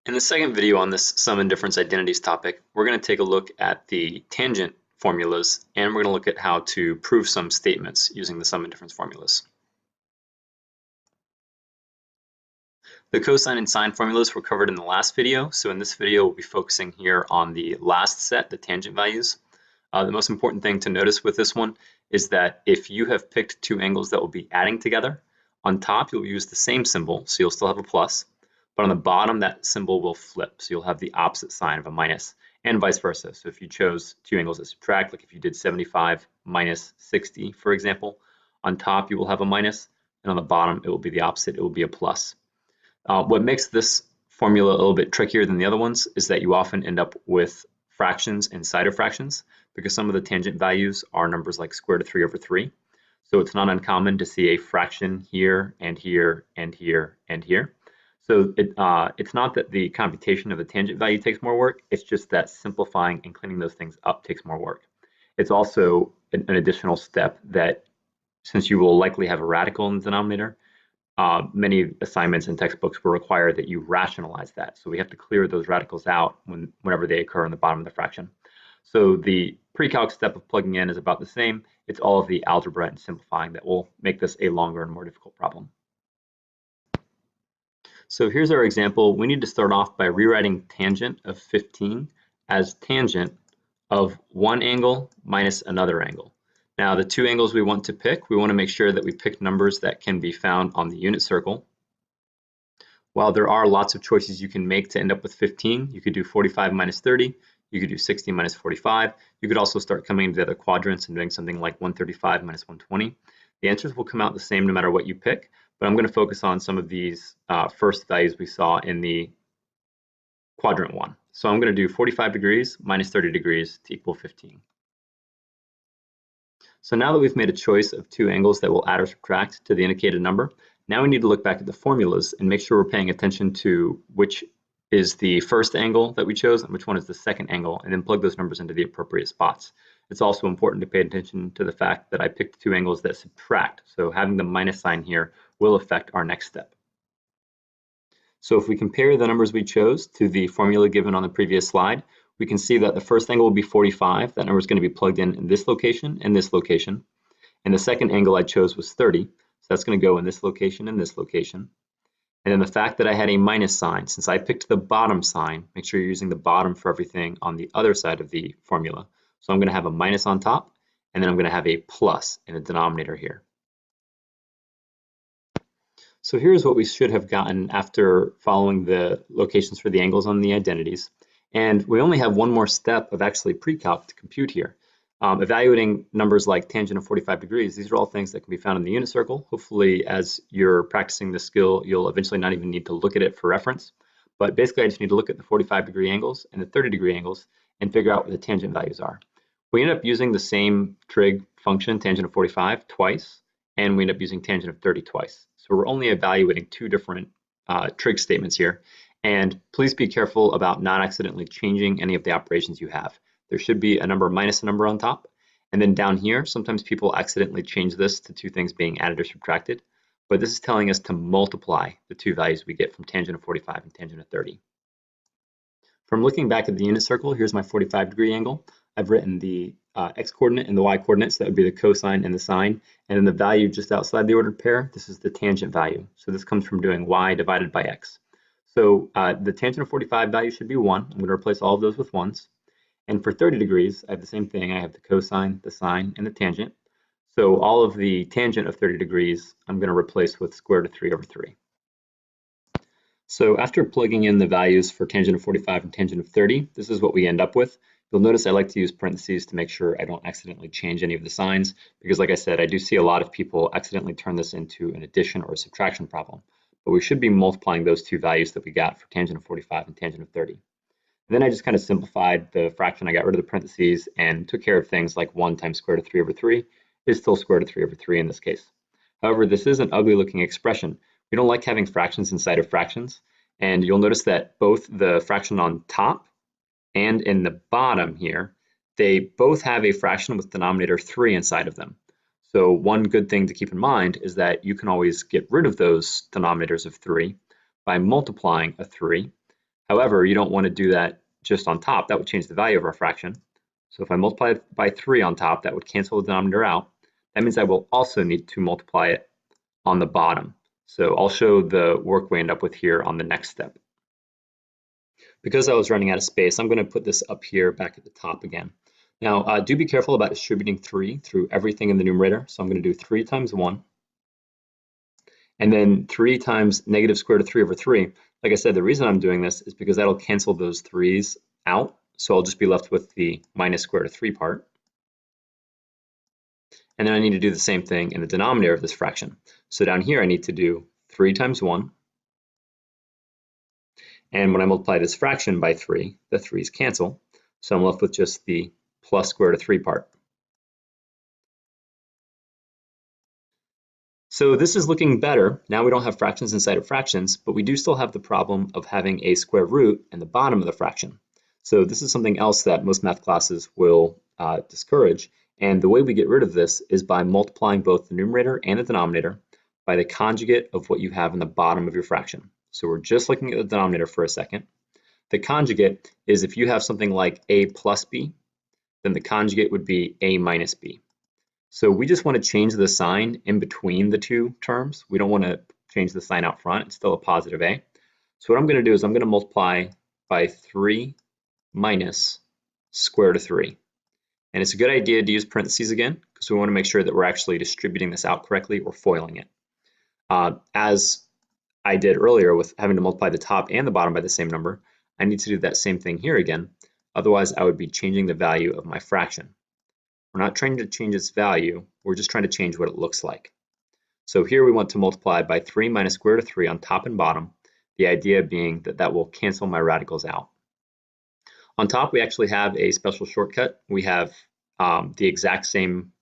In the second video on this sum and difference identities topic, we're going to take a look at the tangent formulas, and we're going to look at how to prove some statements using the sum and difference formulas. The cosine and sine formulas were covered in the last video, so in this video we'll be focusing here on the last set, the tangent values. The most important thing to notice with this one is that if you have picked two angles that will be adding together, on top you'll use the same symbol, so you'll still have a plus. But on the bottom, that symbol will flip. So you'll have the opposite sign of a minus and vice versa. So if you chose two angles that subtract, like if you did 75 minus 60, for example, on top you will have a minus, and on the bottom it will be the opposite, it will be a plus. What makes this formula a little bit trickier than the other ones is that you often end up with fractions inside of fractions because some of the tangent values are numbers like square root of 3 over 3. So it's not uncommon to see a fraction here and here and here and here. So it's not that the computation of the tangent value takes more work, it's just that simplifying and cleaning those things up takes more work. It's also an additional step that, since you will likely have a radical in the denominator, many assignments and textbooks will require that you rationalize that. So we have to clear those radicals out whenever they occur in the bottom of the fraction. So the pre-calc step of plugging in is about the same. It's all of the algebra and simplifying that will make this a longer and more difficult problem. So here's our example. We need to start off by rewriting tangent of 15 as tangent of one angle minus another angle. Now the two angles we want to pick, we want to make sure that we pick numbers that can be found on the unit circle. While there are lots of choices you can make to end up with 15, you could do 45 minus 30, you could do 60 minus 45. You could also start coming into the other quadrants and doing something like 135 minus 120. The answers will come out the same no matter what you pick, but I'm going to focus on some of these first values we saw in the quadrant 1. So I'm going to do 45 degrees minus 30 degrees to equal 15. So now that we've made a choice of two angles that will add or subtract to the indicated number, now we need to look back at the formulas and make sure we're paying attention to which is the first angle that we chose and which one is the second angle, and then plug those numbers into the appropriate spots. It's also important to pay attention to the fact that I picked two angles that subtract, so having the minus sign here will affect our next step. So if we compare the numbers we chose to the formula given on the previous slide, we can see that the first angle will be 45. That number is going to be plugged in this location and this location. And the second angle I chose was 30. So that's going to go in this location and this location. And then the fact that I had a minus sign, since I picked the bottom sign, make sure you're using the bottom for everything on the other side of the formula. So I'm going to have a minus on top, and then I'm going to have a plus in the denominator here. So here's what we should have gotten after following the locations for the angles on the identities. And we only have one more step of actually pre-calc to compute here. Evaluating numbers like tangent of 45 degrees, these are all things that can be found in the unit circle. Hopefully, as you're practicing this skill, you'll eventually not even need to look at it for reference. But basically, I just need to look at the 45-degree angles and the 30-degree angles and figure out what the tangent values are. We end up using the same trig function, tangent of 45, twice, and we end up using tangent of 30 twice. So we're only evaluating two different trig statements here. And please be careful about not accidentally changing any of the operations you have. There should be a number minus a number on top. And then down here, sometimes people accidentally change this to two things being added or subtracted. But this is telling us to multiply the two values we get from tangent of 45 and tangent of 30. From looking back at the unit circle, here's my 45-degree angle. I've written the x-coordinate and the y-coordinate, so that would be the cosine and the sine. And then the value just outside the ordered pair, this is the tangent value. So this comes from doing y divided by x. So the tangent of 45 value should be 1. I'm going to replace all of those with 1s. And for 30 degrees, I have the same thing. I have the cosine, the sine, and the tangent. So all of the tangent of 30 degrees, I'm going to replace with square root of 3 over 3. So after plugging in the values for tangent of 45 and tangent of 30, this is what we end up with. You'll notice I like to use parentheses to make sure I don't accidentally change any of the signs, because like I said, I do see a lot of people accidentally turn this into an addition or a subtraction problem. But we should be multiplying those two values that we got for tangent of 45 and tangent of 30. Then I just kind of simplified the fraction. I got rid of the parentheses and took care of things like 1 times square root of 3 over 3 is still square root of 3 over 3 in this case. However, this is an ugly looking expression. We don't like having fractions inside of fractions. And you'll notice that both the fraction on top and in the bottom here, they both have a fraction with denominator 3 inside of them. So one good thing to keep in mind is that you can always get rid of those denominators of 3 by multiplying a 3. However, you don't want to do that just on top. That would change the value of our fraction. So if I multiply it by 3 on top, that would cancel the denominator out. That means I will also need to multiply it on the bottom. So I'll show the work we end up with here on the next step. Because I was running out of space, I'm going to put this up here back at the top again. Now, do be careful about distributing 3 through everything in the numerator. So I'm going to do 3 times 1. And then 3 times negative square root of 3 over 3. Like I said, the reason I'm doing this is because that'll cancel those 3's out. So I'll just be left with the minus square root of 3 part. And then I need to do the same thing in the denominator of this fraction. So down here, I need to do 3 times 1. And when I multiply this fraction by 3, the 3's cancel. So I'm left with just the plus square root of 3 part. So this is looking better. Now we don't have fractions inside of fractions, but we do still have the problem of having a square root in the bottom of the fraction. So this is something else that most math classes will discourage. And the way we get rid of this is by multiplying both the numerator and the denominator by the conjugate of what you have in the bottom of your fraction. So we're just looking at the denominator for a second. The conjugate is if you have something like a plus b, then the conjugate would be a minus b. So we just want to change the sign in between the two terms. We don't want to change the sign out front. It's still a positive a. So what I'm going to do is I'm going to multiply by 3 minus square root of 3. And it's a good idea to use parentheses again because we want to make sure that we're actually distributing this out correctly or foiling it. As I did earlier with having to multiply the top and the bottom by the same number, I need to do that same thing here again. Otherwise, I would be changing the value of my fraction. We're not trying to change its value, we're just trying to change what it looks like. So here we want to multiply by 3 minus square root of 3 on top and bottom, the idea being that that will cancel my radicals out. On top, we actually have a special shortcut. We have the exact same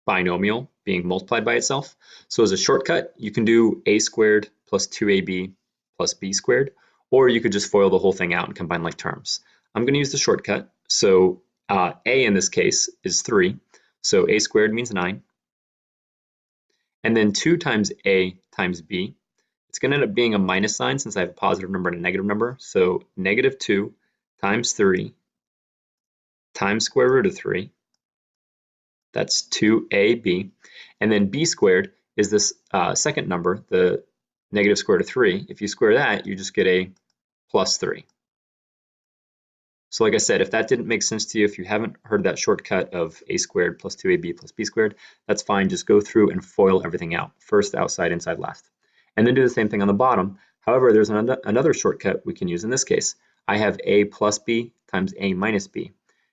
binomial being multiplied by itself. So as a shortcut, you can do a squared plus 2ab plus b squared, or you could just FOIL the whole thing out and combine like terms. I'm going to use the shortcut. So a in this case is 3, so a squared means 9. And then 2 times a times b, it's going to end up being a minus sign since I have a positive number and a negative number. So negative 2 times 3 times square root of 3, that's 2ab. And then b squared is this second number, the negative square root of 3. If you square that, you just get a plus 3. So like I said, if that didn't make sense to you, if you haven't heard that shortcut of a squared plus 2ab plus b squared, that's fine. Just go through and FOIL everything out. First, outside, inside, last. And then do the same thing on the bottom. However, there's another shortcut we can use in this case. I have a plus b times a minus b.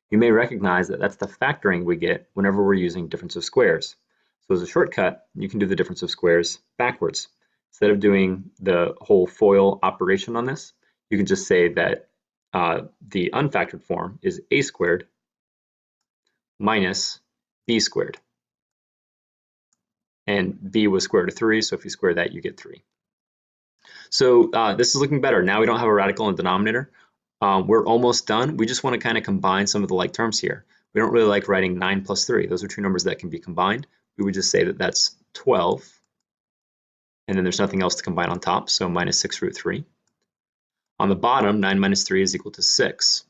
You may recognize that that's the factoring we get whenever we're using difference of squares. So as a shortcut, you can do the difference of squares backwards. Instead of doing the whole FOIL operation on this, you can just say that the unfactored form is a squared minus b squared. And b was square root of 3, so if you square that, you get 3. So this is looking better. Now we don't have a radical in the denominator. We're almost done. We just want to kind of combine some of the like terms here. We don't really like writing 9 plus 3. Those are two numbers that can be combined. We would just say that that's 12. And then there's nothing else to combine on top, so minus 6 root 3. On the bottom, 9 minus 3 is equal to 6.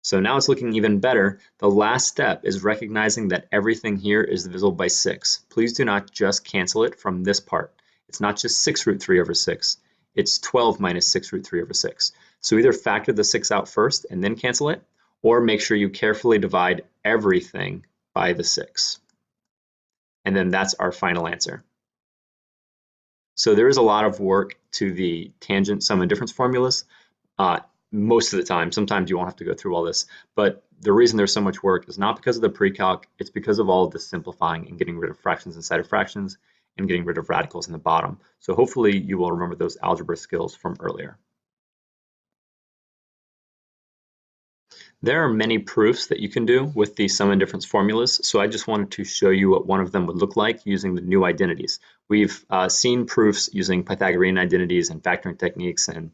So now it's looking even better. The last step is recognizing that everything here is divisible by 6. Please do not just cancel it from this part. It's not just 6 root 3 over 6. It's 12 minus 6 root 3 over 6. So either factor the 6 out first and then cancel it, or make sure you carefully divide everything by the 6. And then that's our final answer. So there is a lot of work to the tangent, sum, and difference formulas. Most of the time, sometimes you won't have to go through all this, but the reason there's so much work is not because of the pre-calc, it's because of all of this simplifying and getting rid of fractions inside of fractions and getting rid of radicals in the bottom. So hopefully you will remember those algebra skills from earlier. There are many proofs that you can do with the sum and difference formulas, so I just wanted to show you what one of them would look like using the new identities. We've seen proofs using Pythagorean identities and factoring techniques and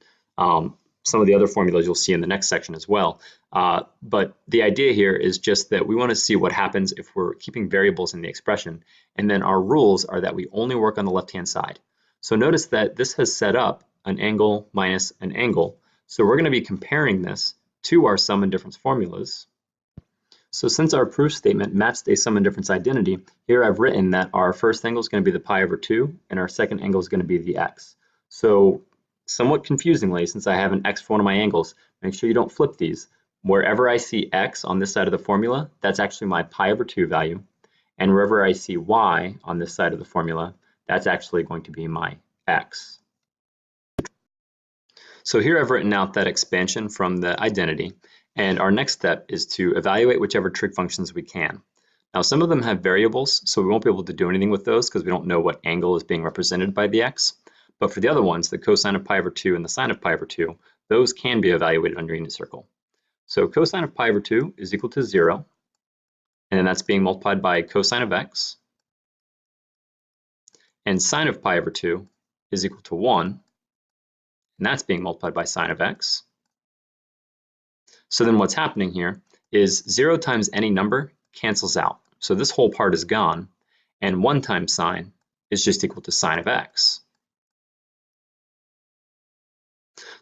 some of the other formulas you'll see in the next section as well. But the idea here is just that we want to see what happens if we're keeping variables in the expression, and then our rules are that we only work on the left-hand side. So notice that this has set up an angle minus an angle. So we're going to be comparing this to our sum and difference formulas. So since our proof statement matched a sum and difference identity, here I've written that our first angle is going to be the pi over 2, and our second angle is going to be the x. So somewhat confusingly, since I have an x for one of my angles, make sure you don't flip these. Wherever I see x on this side of the formula, that's actually my pi over 2 value. And wherever I see y on this side of the formula, that's actually going to be my x. So here I've written out that expansion from the identity, and our next step is to evaluate whichever trig functions we can. Now some of them have variables, so we won't be able to do anything with those because we don't know what angle is being represented by the x. But for the other ones, the cosine of pi over 2 and the sine of pi over 2, those can be evaluated under unit circle. So cosine of pi over 2 is equal to 0, and then that's being multiplied by cosine of x. And sine of pi over 2 is equal to 1, and that's being multiplied by sine of x. So then what's happening here is 0 times any number cancels out. So this whole part is gone, and 1 times sine is just equal to sine of x.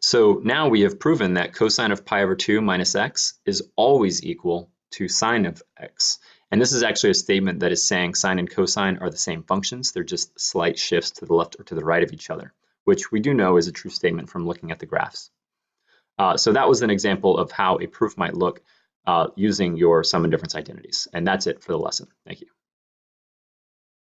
So now we have proven that cosine of pi over 2 minus x is always equal to sine of x. And this is actually a statement that is saying sine and cosine are the same functions. They're just slight shifts to the left or to the right of each other, which we do know is a true statement from looking at the graphs. So that was an example of how a proof might look using your sum and difference identities. And that's it for the lesson. Thank you.